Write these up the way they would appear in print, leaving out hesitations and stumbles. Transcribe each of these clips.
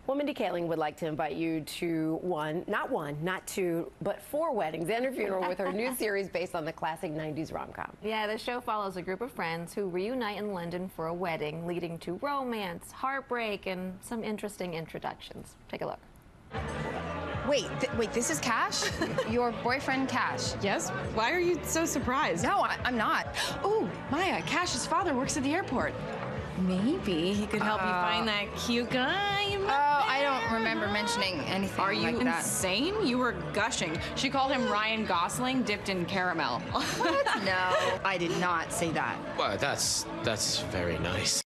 Well, Mindy Kaling would like to invite you to not two, but 4 weddings and a funeral with her new series based on the classic 90s rom-com. Yeah, the show follows a group of friends who reunite in London for a wedding, leading to romance, heartbreak, and some interesting introductions. Take a look. Wait, this is Cash? Your boyfriend, Cash? Yes? Why are you so surprised? No, I'm not. Oh, Maya, Cash's father works at the airport. Maybe he could help you find that cute guy you met. Oh, I don't remember mentioning anything Are you like that. insane? You were gushing. She called him Ryan Gosling dipped in caramel. What? No, I did not say that. Well, that's very nice.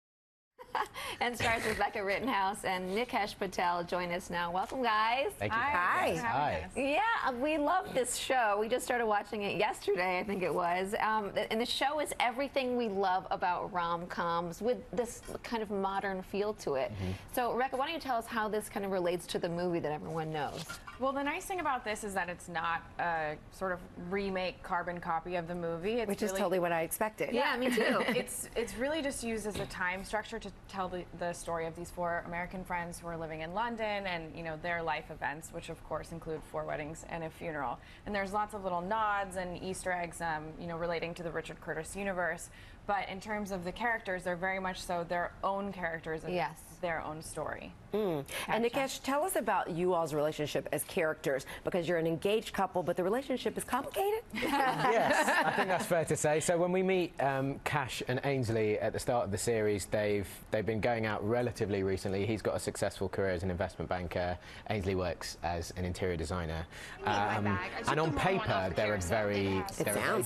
And stars Rebecca Rittenhouse and Nikesh Patel join us now. Welcome, guys. Thank you. Hi. Hi. Yeah, we love this show. We just started watching it yesterday, I think it was. And the show is everything we love about rom-coms with this kind of modern feel to it. So, Rebecca, why don't you tell us how this kind of relates to the movie that everyone knows? Well, the nice thing about this is that it's not a sort of remake carbon copy of the movie. It's Which is totally what I expected. Yeah, me too. It's really just used as a time structure to tell the story of these 4 American friends who are living in London and, you know, their life events, which of course include 4 weddings and a funeral. And there's lots of little nods and Easter eggs, you know, relating to the Richard Curtis universe. But in terms of the characters, they're very much so their own characters and their own story. And Nikesh, tell us about you all's relationship as characters, because you're an engaged couple, but the relationship is complicated? Yes, I think that's fair to say. So when we meet Cash and Ainsley at the start of the series, they've been going out relatively recently. He's got a successful career as an investment banker. Ainsley works as an interior designer. And on paper, they're a very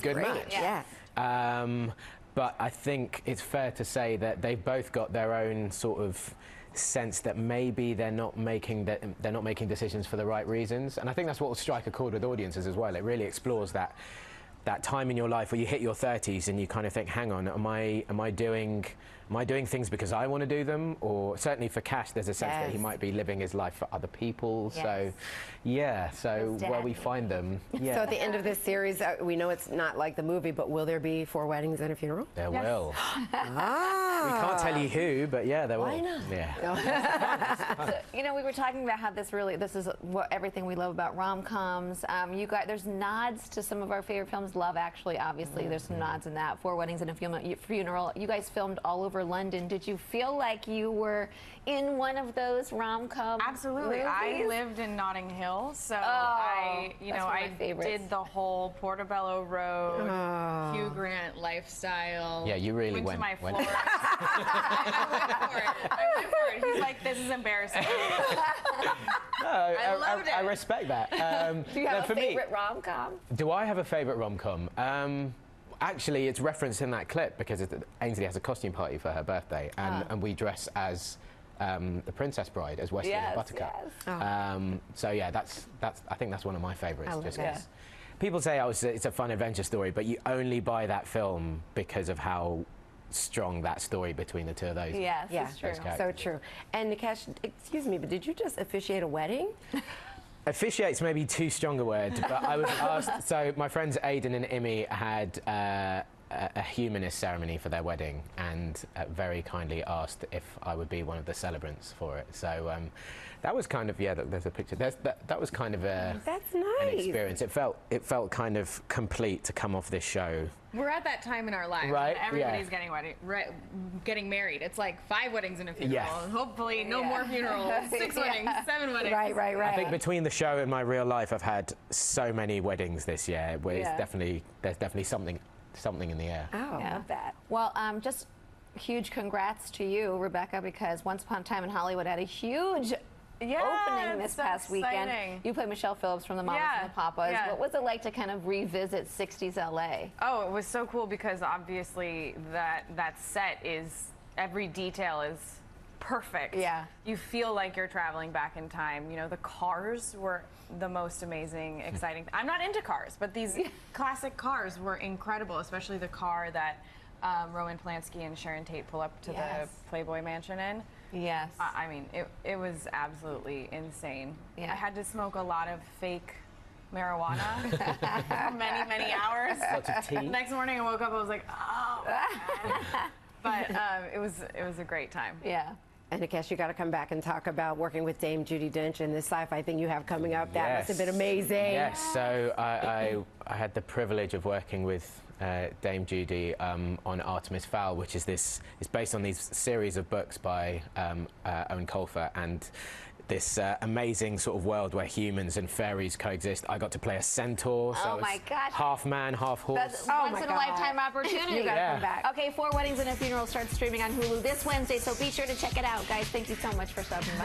good match. Yeah. But I think it's fair to say that they've both got their own sort of sense that maybe they're not making decisions for the right reasons, and I think that's what will strike a chord with audiences as well. It really explores that time in your life where you hit your 30s and you kind of think, hang on, am I doing things because I want to do them? Or certainly for Cash, there's a sense that he might be living his life for other people. So where we find them. So at the end of this series, we know it's not like the movie, but will there be 4 weddings and a funeral? There will. We can't tell you who, but yeah, there will. Why not? Yeah. So, you know, we were talking about how this is what everything we love about rom-coms. You guys, there's nods to some of our favorite films. Love Actually, obviously, there's some nods in that. 4 weddings and a funeral. You guys filmed all over London. Did you feel like you were in one of those rom-com Absolutely. movies? I lived in Notting Hill, so I did the whole Portobello Road, Hugh Grant lifestyle. Yeah, you really went to my went. floor. I went for it. He's like, this is embarrassing. No, I loved it. I respect that. Do you have a favorite rom-com? Do I have a favorite rom-com? Actually, it's referenced in that clip because Ainsley has a costume party for her birthday, and we dress as the Princess Bride, as Wesley and Buttercup. So yeah, I think that's one of my favourites. Just because people say, oh, it's a fun adventure story, but you only buy that film because of how strong that story between the 2 of those. Yes, it's true. So true. And Nikesh, excuse me, but did you just officiate a wedding? Officiate's maybe too strong a word, but I was asked. So my friends Aidan and Imi had a humanist ceremony for their wedding, and very kindly asked if I would be one of the celebrants for it. So that was kind of there's a picture. That was kind of an experience. It felt kind of complete to come off this show. We're at that time in our lives. Right? Everybody's getting married. It's like 5 weddings and a funeral. And hopefully no more funerals. 6 weddings, 7 weddings. Right. I think between the show and my real life, I've had so many weddings this year where there's definitely something in the air. Oh, I love that. Well, just huge congrats to you, Rebecca, because Once Upon a Time in Hollywood had a huge opening this past weekend. You played Michelle Phillips from The Mamas and the Papas. What was it like to kind of revisit 60s LA? Oh, it was so cool because obviously that set is, every detail is perfect. Yeah. You feel like you're traveling back in time. You know, the cars were the most amazing, exciting. I'm not into cars, but these classic cars were incredible, especially the car that Roman Polanski and Sharon Tate pull up to the Playboy Mansion in. Yes. I mean, it was absolutely insane. Yeah. I had to smoke a lot of fake marijuana for many, many hours. Lots of tea. Next morning I woke up, I was like, oh. But it was a great time. Yeah. And Nikesh, you got to come back and talk about working with Dame Judi Dench and this sci-fi thing you have coming up. That must have been amazing. Yes, so I had the privilege of working with Dame Judi on Artemis Fowl, which is it's based on these series of books by Owen Colfer, and this amazing sort of world where humans and fairies coexist. I got to play a centaur, so oh my gosh. half man, half horse. That's once in a lifetime opportunity. You gotta come back. Okay, 4 Weddings and a Funeral starts streaming on Hulu this Wednesday, so be sure to check it out, guys. Thank you so much for stopping by.